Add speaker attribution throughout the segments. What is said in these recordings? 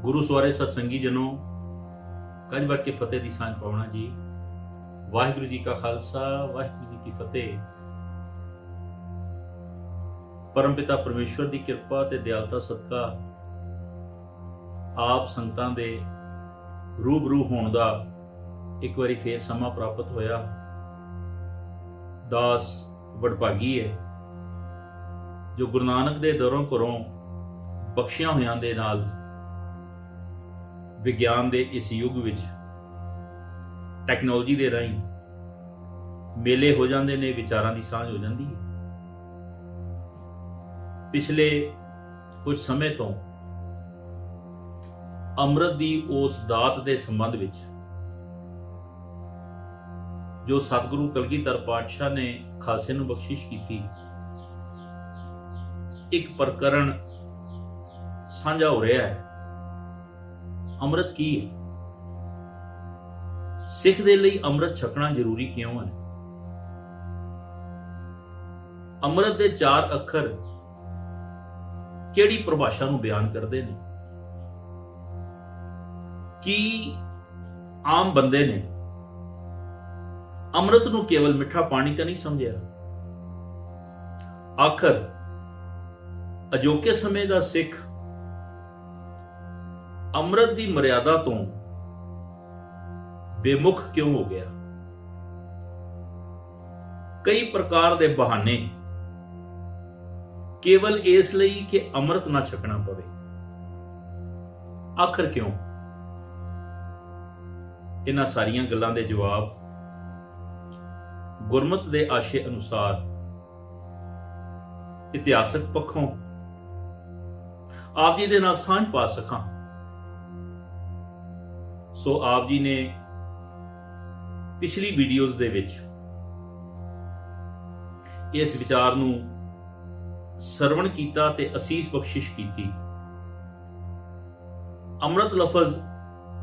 Speaker 1: गुरु सवारे सतसंगी जनों, गज बट के फतेह दी सांझ पावना जी। वाहिगुरु जी का खालसा, वाहिगुरु जी की फतेह। परमपिता परमेश्वर की कृपा ते दयालता सदका आप संगतां दे रूबरू होण दा एक बारी फिर समा प्राप्त होया। दास वडभागी है जो गुरु नानक दे दरों घरों बख्शियां होयां दे नाल विज्ञान दे इस युग विच टैक्नोलॉजी दे राहीं मेले हो जाते ने, विचारां दी सांझ हो जाती है। पिछले कुछ समय तो अमृत दी उस दात दे संबंध विच जो सतगुरु कलगीधर पातशाह ने खालसे नूं बख्शिश की, एक प्रकरण साझा हो रहा है। अमृत की है? सिख दे लई अमृत छकना जरूरी क्यों है? अमृत दे 4 अखर किहड़ी परिभाषा नूं बयान करदे ने? कि आम बंदे ने अमृत नूं केवल मिठा पानी तो नहीं समझिया, आखिर अजोके समय का सिख अमृत की मर्यादा तो बेमुख क्यों हो गया? कई प्रकार के बहाने केवल इसलिए कि अमृत ना छकना पवे, आखिर क्यों? इन्हां सारियां गल्लां दे जवाब गुरमत दे आशे अनुसार इतिहासक पक्षों आप जी दे नाल सांझ पा सकां। सो आप जी ने पिछली वीडियोज दे विच इस विचार नूं सरवण कीता ते असीस बख्शिश कीती। अमृत लफज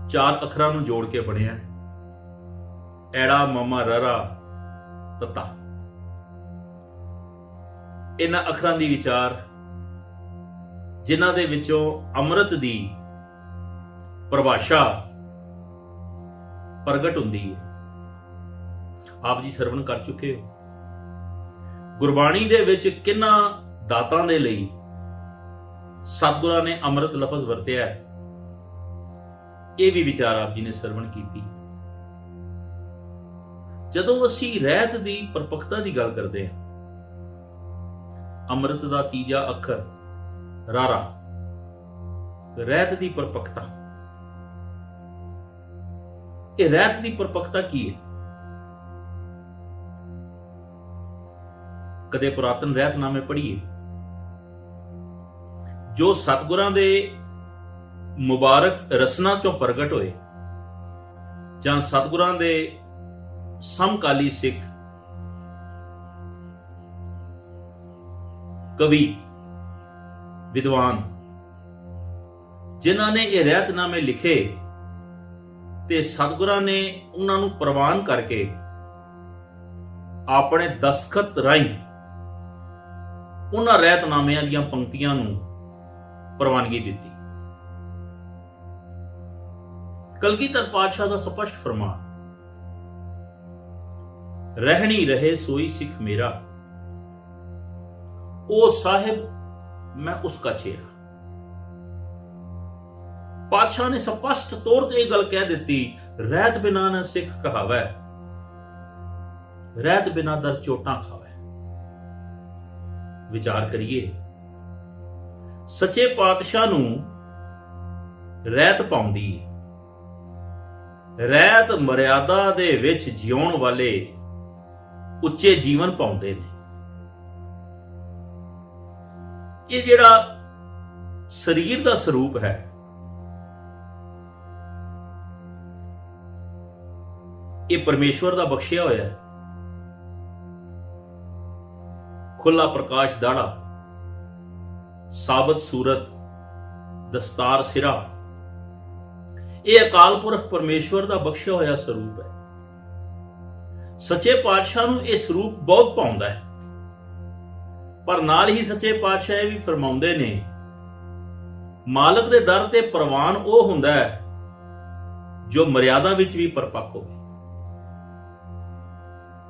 Speaker 1: 4 अखरां नूं जोड़ के बनिया ऐड़ा मामा ररा तता। इन्हां अखरां दी विचार जिन्हां दे विचों अमृत दी परिभाषा प्रगट हुंदी है, आप जी सरवण कर चुके हो। गुरबाणी दे विच किन्हां दातां दे लई सतगुरां ने अमृत लफज वरतिया है, यह भी विचार आप जी ने सरवण कीती। जदों असीं रहत दी परपक्ता दी गल करदे हां, अमृत दा 3जा अखर रारा, रहत दी परपक्ता। ये रहत दी परपक्ता की है? कदे पुरातन रहतनामे पढ़िए जो सतगुरां दे मुबारक रसना चों प्रगट होए, जां सतगुरां दे समकाली सिख कवि विद्वान जिन्हां ने ये रहतनामे लिखे ते सतगुरां ने उन्हां नूं प्रवान करके अपने दस्तखत राहीं उन्हां रहतनामिਆਂ ਦੀਆਂ पंक्तियां नूं प्रवानगी दिती। कलगीधर पातशाह का स्पष्ट फरमान, रहनी रहे सोई सिख मेरा, ओ साहिब मैं उसका चेहरा। पातशाह ने स्पष्ट तौर पर यह गल कह दी, रहत बिना न सिख कहावै, रहत बिना दर चोटां खावै। विचार करिए, सच्चे पातशाह नूं रहत पाउंदी है। रहत मर्यादा दे विच जिउण वाले उच्चे जीवन पाउंदे ने। ये जिहड़ा शरीर का स्वरूप है, ये परमेश्वर का बख्शिया होया है। खुला प्रकाश दाड़ा, साबत सूरत, दस्तार सिरा, यह अकाल पुरख परमेश्वर का बख्शिया होया स्वरूप है। सच्चे पातशाह नूं यह स्वरूप बहुत भाउंदा है, पर नाल ही सच्चे पातशाह भी फरमाउंदे ने ਮਾਲਕ ਦੇ ਦਰ ਤੇ ਪ੍ਰਵਾਨ ਉਹ ਹੁੰਦਾ ਹੈ ਜੋ ਮਰਿਆਦਾ ਵਿੱਚ ਵੀ ਪਰਪੱਕ ਹੋਵੇ।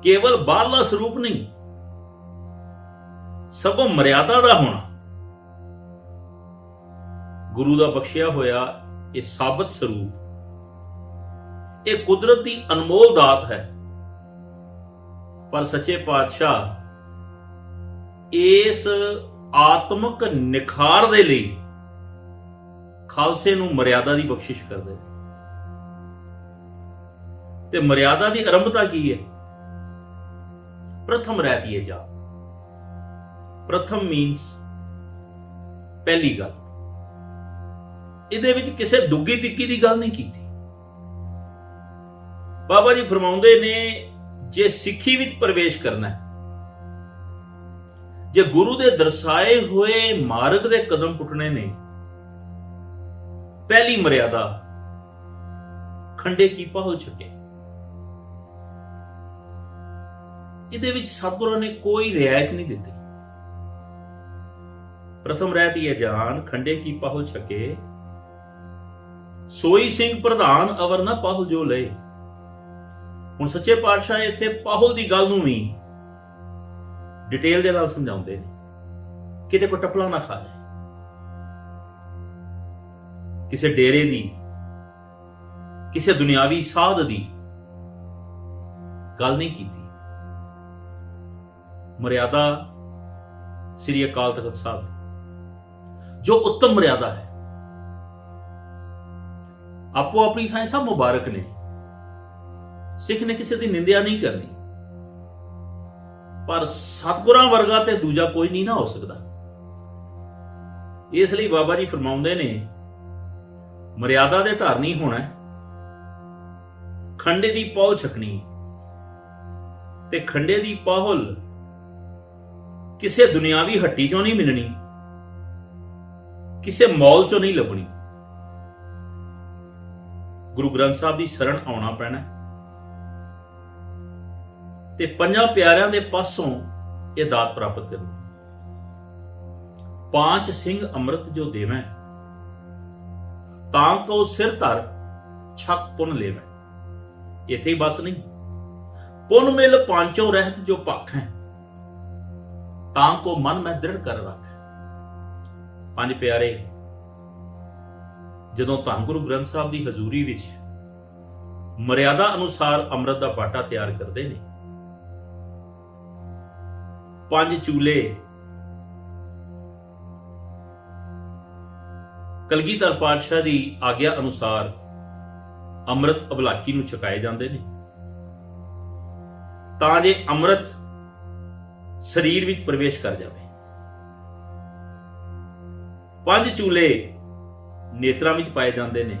Speaker 1: ਕੇਵਲ ਬਾਹਰਲਾ ਸਰੂਪ ਨਹੀਂ, ਸਗੋਂ ਮਰਿਆਦਾ ਦਾ ਹੋਣਾ। ਗੁਰੂ ਦਾ ਬਖਸ਼ਿਆ ਹੋਇਆ ਇਹ ਸਾਬਤ ਸਰੂਪ, ਇਹ ਕੁਦਰਤ ਦੀ ਅਨਮੋਲ ਦਾਤ ਹੈ। ਪਰ ਸੱਚੇ ਪਾਤਸ਼ਾਹ ਇਸ ਆਤਮਿਕ ਨਿਖਾਰ ਦੇ ਲਈ ਖਾਲਸੇ ਨੂੰ ਮਰਿਆਦਾ ਦੀ ਬਖਸ਼ਿਸ਼ ਕਰਦੇ। ਤੇ ਮਰਿਆਦਾ ਦੀ ਆਰੰਭਤਾ ਕੀ ਹੈ? ਪ੍ਰਥਮ ਰਹਿਤੀ ਜਾ। ਪ੍ਰਥਮ ਮੀਨਸ ਪਹਿਲੀ ਗੱਲ। ਇਹਦੇ ਵਿੱਚ ਕਿਸੇ ਦੁੱਗੀ ਤਿੱਕੀ ਦੀ ਗੱਲ ਨਹੀਂ ਕੀਤੀ। ਬਾਬਾ ਜੀ ਫਰਮਾਉਂਦੇ ਨੇ, ਜੇ ਸਿੱਖੀ ਵਿੱਚ ਪ੍ਰਵੇਸ਼ ਕਰਨਾ ਹੈ, ਜੇ ਗੁਰੂ ਦੇ ਦਰਸਾਏ ਹੋਏ ਮਾਰਗ ਦੇ ਕਦਮ ਪੁੱਟਣੇ ਨੇ, ਪਹਿਲੀ ਮਰਿਆਦਾ ਖੰਡੇ ਕੀ ਪਾਹੁਲ ਛਕੇ। ਇਹਦੇ ਵਿੱਚ ਸਤਿਗੁਰਾਂ ਨੇ ਕੋਈ ਰਿਆਇਤ ਨਹੀਂ ਦਿੱਤੀ। ਪ੍ਰਥਮ ਰਹਿਤੀ ਹੈ ਜਾਨ, ਖੰਡੇ ਕੀ ਪਾਹੁਲ ਛਕੇ, ਸੋਈ ਸਿੰਘ ਪ੍ਰਧਾਨ ਅਵਰ ਨਾ ਪਾਹੁਲ ਜੋ ਲਏ। ਹੁਣ ਸੱਚੇ ਪਾਤਸ਼ਾਹ ਇੱਥੇ ਪਾਹੁਲ ਦੀ ਗੱਲ ਨੂੰ ਵੀ ਡਿਟੇਲ ਦੇ ਨਾਲ ਸਮਝਾਉਂਦੇ ਨੇ, ਕਿਤੇ ਕੋਈ ਟਪਲਾ ਨਾ ਖਾ ਜਾਏ। ਕਿਸੇ ਡੇਰੇ ਦੀ, ਕਿਸੇ ਦੁਨਿਆਵੀ ਸਾਧ ਦੀ ਗੱਲ ਨਹੀਂ ਕੀਤੀ। ਮਰਿਆਦਾ ਸ੍ਰੀ ਅਕਾਲ ਤਖਤ ਸਾਹਿਬ ਜੋ ਉੱਤਮ ਮਰਿਆਦਾ ਹੈ, ਆਪੋ ਆਪਣੀ ਥਾਂ ਸਭ ਮੁਬਾਰਕ ਨੇ। ਸਿੱਖ ਨੇ ਕਿਸੇ ਦੀ ਨਿੰਦਿਆ ਨਹੀਂ ਕਰਨੀ, ਪਰ ਸਤਿਗੁਰਾਂ ਵਰਗਾ ਤੇ ਦੂਜਾ ਕੋਈ ਨਹੀਂ ਨਾ ਹੋ ਸਕਦਾ। ਇਸ ਲਈ ਬਾਬਾ ਜੀ ਫਰਮਾਉਂਦੇ ਨੇ, ਮਰਿਆਦਾ ਦੇ ਧਾਰਨੀ ਹੋਣਾ, ਖੰਡੇ ਦੀ ਪਾਹੁਲ ਛਕਣੀ। ਤੇ ਖੰਡੇ ਦੀ ਪਾਹੁਲ ਕਿਸੇ ਦੁਨਿਆਵੀ ਹੱਟੀ ਚੋਂ ਨਹੀਂ ਮਿਲਣੀ, ਕਿਸੇ ਮੌਲ ਚੋਂ ਨਹੀਂ ਲੱਭਣੀ। ਗੁਰੂ ਗ੍ਰੰਥ ਸਾਹਿਬ ਦੀ ਸ਼ਰਨ ਆਉਣਾ ਪੈਣਾ ਤੇ ਪੰਜਾਂ ਪਿਆਰਿਆਂ ਦੇ ਪਾਸੋਂ ਇਹ ਦਾਤ ਪ੍ਰਾਪਤ ਕਰਨੀ। ਪਾਂਚ ਸਿੰਘ ਅੰਮ੍ਰਿਤ ਜੋ ਦੇਵੈ, ਤਾਂ ਕੋ ਸਿਰ ਧਰ ਛਕ ਪੁਨ ਲੇਵੈ। ਇੱਥੇ ਹੀ ਬਸ ਨਹੀਂ, ਪੁਨ ਮਿਲ ਪਾਂਚੋਂ ਰਹਿਤ ਜੋ ਭਖ ਹੈ, ਤਾਂ ਕੋ ਮਨ ਮੈਂ ਦ੍ਰਿੜ ਕਰ ਰੱਖ। ਪੰਜ ਪਿਆਰੇ ਜਦੋਂ ਧੰਨ ਗੁਰੂ ਗ੍ਰੰਥ ਸਾਹਿਬ ਦੀ ਹਜ਼ੂਰੀ ਵਿੱਚ ਮਰਿਆਦਾ ਅਨੁਸਾਰ ਅੰਮ੍ਰਿਤ ਦਾ ਬਾਟਾ ਤਿਆਰ ਕਰਦੇ ਨੇ, ਪੰਜ ਚੂਲੇ ਕਲਗੀਧਰ ਪਾਤਸ਼ਾਹ ਦੀ ਆਗਿਆ ਅਨੁਸਾਰ ਅੰਮ੍ਰਿਤ ਅਬਲਾਖੀ ਨੂੰ ਛਕਾਏ ਜਾਂਦੇ ਨੇ, ਤਾਂ ਜੇ ਅੰਮ੍ਰਿਤ ਸਰੀਰ ਵਿੱਚ ਪ੍ਰਵੇਸ਼ ਕਰ ਜਾਵੇ। ਪੰਜ ਚੂਲੇ ਨੇਤਰਾਂ ਵਿੱਚ ਪਾਏ ਜਾਂਦੇ ਨੇ,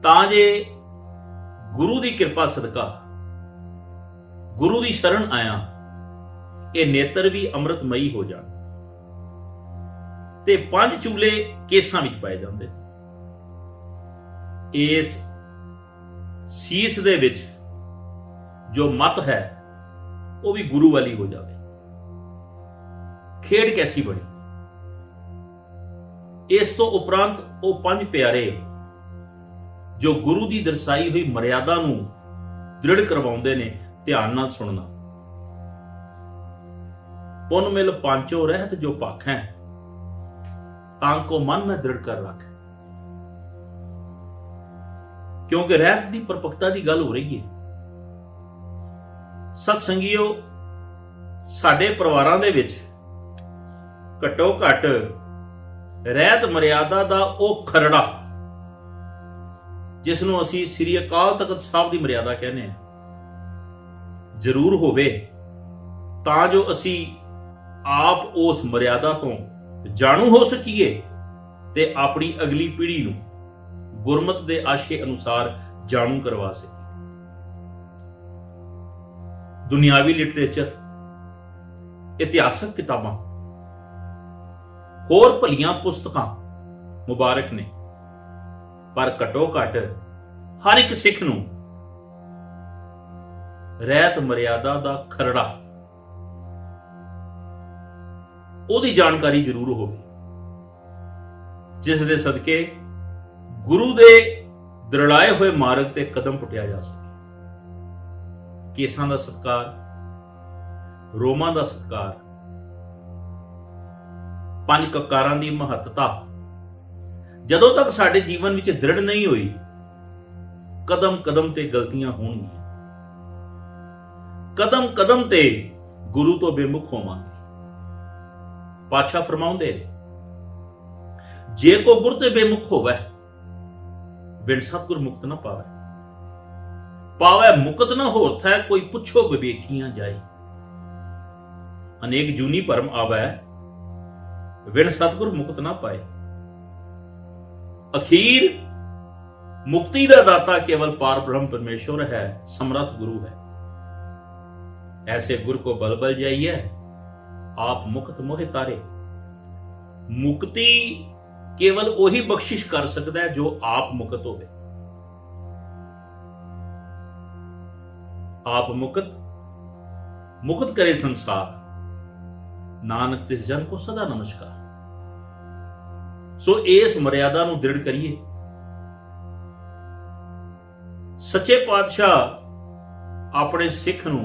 Speaker 1: ਤਾਂ ਜੇ ਗੁਰੂ ਦੀ ਕਿਰਪਾ ਸਦਕਾ, ਗੁਰੂ ਦੀ ਸ਼ਰਨ ਆਇਆ, ਇਹ ਨੇਤਰ ਵੀ ਅੰਮ੍ਰਿਤਮਈ ਹੋ ਜਾਣ। ਤੇ ਪੰਜ ਚੂਲੇ ਕੇਸਾਂ ਵਿੱਚ ਪਾਏ ਜਾਂਦੇ। ਇਸ ਸੀਸ ਦੇ ਵਿੱਚ ਜੋ ਮਤ ਹੈ ਉਹ ਵੀ ਗੁਰੂ ਵਾਲੀ ਹੋ ਜਾਵੇ। ਖੇਡ ਕੈਸੀ ਬਣੀ। ਇਸ ਤੋਂ ਉਪਰੰਤ ਉਹ ਪੰਜ ਪਿਆਰੇ ਜੋ ਗੁਰੂ ਦੀ ਦਰਸਾਈ ਹੋਈ ਮਰਿਆਦਾ ਨੂੰ ਦ੍ਰਿੜ ਕਰਵਾਉਂਦੇ ਨੇ, ਧਿਆਨ ਨਾਲ ਸੁਣਨਾ। ਪੁਨ ਮਿਲ ਪਾਂਚੋ ਰਹਿਤ ਜੋ ਭਖ ਹੈ, ਤਾਂ ਕੋ ਮਨ ਮੈਂ ਦ੍ਰਿੜ ਕਰ ਰੱਖ। ਕਿਉਂਕਿ ਰਹਿਤ ਦੀ ਪਰਪੱਕਤਾ ਦੀ ਗੱਲ ਹੋ ਰਹੀ ਹੈ। ਸਤ ਸੰਗੀਓ, ਸਾਡੇ ਪਰਿਵਾਰਾਂ ਦੇ ਵਿੱਚ ਘੱਟੋ ਘੱਟ ਰਹਿਤ ਮਰਿਆਦਾ ਦਾ ਉਹ ਖਰੜਾ, ਜਿਸ ਨੂੰ ਅਸੀਂ ਸ੍ਰੀ ਅਕਾਲ ਤਖਤ ਸਾਹਿਬ ਦੀ ਮਰਿਆਦਾ ਕਹਿੰਦੇ ਹਾਂ, ਜ਼ਰੂਰ ਹੋਵੇ, ਤਾਂ ਜੋ ਅਸੀਂ ਆਪ ਉਸ ਮਰਿਆਦਾ ਤੋਂ ਜਾਣੂ ਹੋ ਸਕੀਏ ਤੇ ਆਪਣੀ ਅਗਲੀ ਪੀੜ੍ਹੀ ਨੂੰ ਗੁਰਮਤ ਦੇ ਆਸ਼ੇ ਅਨੁਸਾਰ ਜਾਣੂ ਕਰਵਾ ਸਕੀਏ। ਦੁਨਿਆਵੀ ਲਿਟਰੇਚਰ, ਇਤਿਹਾਸਕ ਕਿਤਾਬਾਂ, ਹੋਰ ਭਲੀਆਂ ਪੁਸਤਕਾਂ ਮੁਬਾਰਕ ਨੇ, ਪਰ ਘੱਟੋ ਘੱਟ ਹਰ ਇੱਕ ਸਿੱਖ ਨੂੰ ਰਹਿਤ ਮਰਿਆਦਾ ਦਾ ਖਰੜਾ, ਉਹਦੀ ਜਾਣਕਾਰੀ ਜ਼ਰੂਰ ਹੋਵੇ। ਜਿਸ ਦੇ ਸਦਕੇ ਗੁਰੂ ਦੇ ਦਰੜਾਏ ਹੋਏ ਮਾਰਗ ਤੇ ਕਦਮ ਪੁੱਟਿਆ ਜਾ ਸਕੇ। ਕੇਸਾਂ ਦਾ ਸਤਿਕਾਰ, ਰੋਮਾਂ ਦਾ ਸਤਿਕਾਰ, ਪੰਜ ਕਕਾਰਾਂ ਦੀ ਮਹੱਤਤਾ ਜਦੋਂ ਤੱਕ ਸਾਡੇ ਜੀਵਨ ਵਿੱਚ ਦ੍ਰਿੜ ਨਹੀਂ ਹੋਈ, ਕਦਮ ਕਦਮ ਤੇ ਗਲਤੀਆਂ ਹੋਣਗੀਆਂ, ਕਦਮ ਕਦਮ ਤੇ ਗੁਰੂ ਤੋਂ ਬੇਮੁਖ ਹੋਵਾਂਗੇ। ਪਾਤਸ਼ਾਹ ਫਰਮਾਉਂਦੇ, ਜੇ ਕੋ ਗੁਰ ਤੇ ਬੇਮੁਖ ਹੋਵੇ, ਬਿਨ ਸਤਿਗੁਰ ਮੁਕਤ ਨਾ ਪਾਵੇ। ਪਾਵੇ ਮੁਕਤ ਨਾ ਹੋਤ ਹੈ, ਕੋਈ ਪੁੱਛੋ ਵਿਵੇਕੀਆਂ ਜਾਏ। ਅਨੇਕ ਜੂਨੀ ਭਰਮ ਆਵੇ, ਬਿਨ ਸਤਿਗੁਰ ਮੁਕਤ ਨਾ ਪਾਏ। ਅਖੀਰ ਮੁਕਤੀ ਦਾ ਦਾਤਾ ਕੇਵਲ ਪਾਰ ਬ੍ਰਹਮ परमेश्वर है, समर्थ गुरु है। ऐसे गुरु को बल बल जाइए, आप मुक्त मोहे तारे। मुक्ति केवल वही बख्शिश कर सकता है जो आप मुक्त होवे। आप मुक्त मुक्त करे संसार, नानक तिस जन को सदा नमस्कार। सो इस मर्यादा नूं दृढ़ करिए। सच्चे पातशाह अपने सिख नूं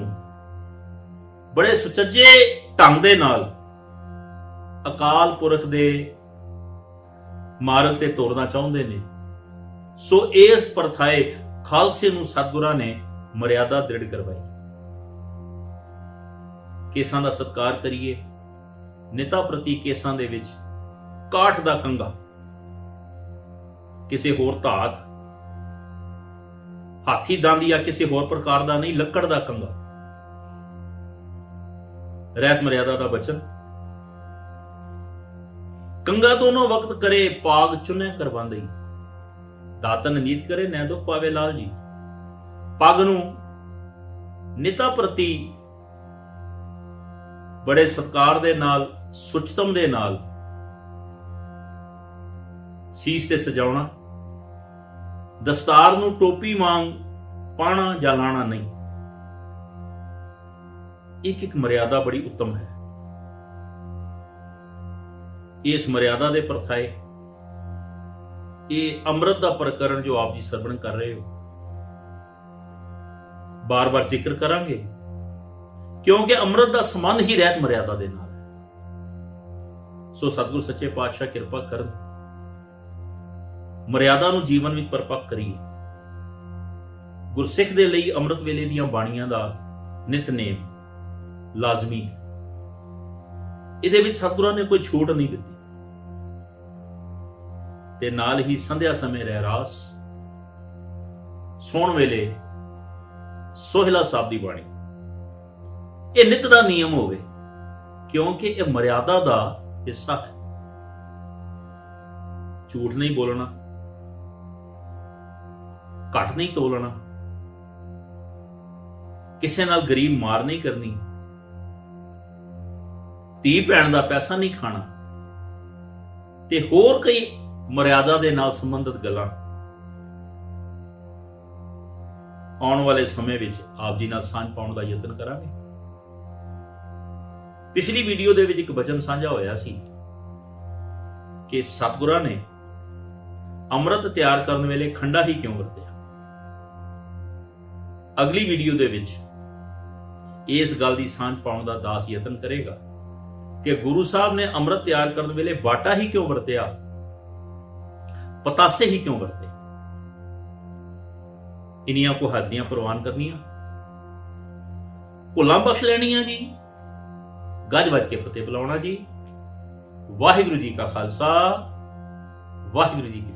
Speaker 1: बड़े सुचज्जे ढंग दे नाल अकाल पुरख दे मार्ग ते तोरना चाहुंदे ने। सो इस परथाए खालसे नूं सतगुरां ने मर्यादा दृढ़ करवाई। केसां दा सत्कार करिए। निता प्रति केसां दे विच काठ दा कंगा, किसी होर धात, हाथी दंद या किसी होर प्रकार दा नहीं, लकड़ दा कंगा। रहत मर्यादा दा बचन। कंगा दोनों वक्त करे, पाग चुने करवांदे। दातन नीत करे, नै दुख पावे लाल जी। पग नूं निता प्रति बड़े सत्कार दे नाल, सुचतम दे नाल सीस ते सजाउणा। दस्तार नूं टोपी वांग पाना जां लाना नहीं। एक एक मर्यादा बड़ी उत्तम है। इस मर्यादा दे परथाए ये अमृत दा प्रकरण जो आप जी सरवण कर रहे हो, बार बार जिक्र करांगे क्योंकि अमृत दा संबंध ही रहत मर्यादा दे नाल है। सो सतगुर सच्चे पातशाह किरपा करन, मर्यादा नूं जीवन विच परपक्क करिए। गुरसिख दे लई अमृत वेले दीआं बाणीआं दा नितनेम लाजमी है। इहदे विच सतगुरां ने कोई छूट नहीं दित्ती। ते नाल ही संध्या समय रहरास, सौण वेले सोहिला साहब दी बाणी, यह नित दा नियम होवे क्योंकि यह मर्यादा दा हिस्सा है। झूठ नहीं बोलना, घट नहीं तोलना, किसी नाल गरीब मार नहीं करनी, धी भैन दा पैसा नहीं खाना, ते होर कई मर्यादा दे नाल संबंधित गल्लां आउण वाले समय विच आप जी नाल सांझ पाउण दा यतन करांगे। पिछली वीडियो दे विच एक वचन साझा होया सी कि सतगुरां ने अमृत तैयार करन वेले खंडा ही क्यों वरतिया। अगली वीडियो दे विच इस गल दी सांझ पाउण दा दास यतन करेगा कि गुरु साहब ने अमृत तैयार करन वेले बाटा ही क्यों वरतिया, पतासे ही क्यों वरते। इनियां को हाजरियां प्रवान करनियां, भुलां बख्श लैणियां जी, गज वज के फतेह बुलाउणा जी। वाहिगुरू जी का खालसा, वाहिगुरू जी की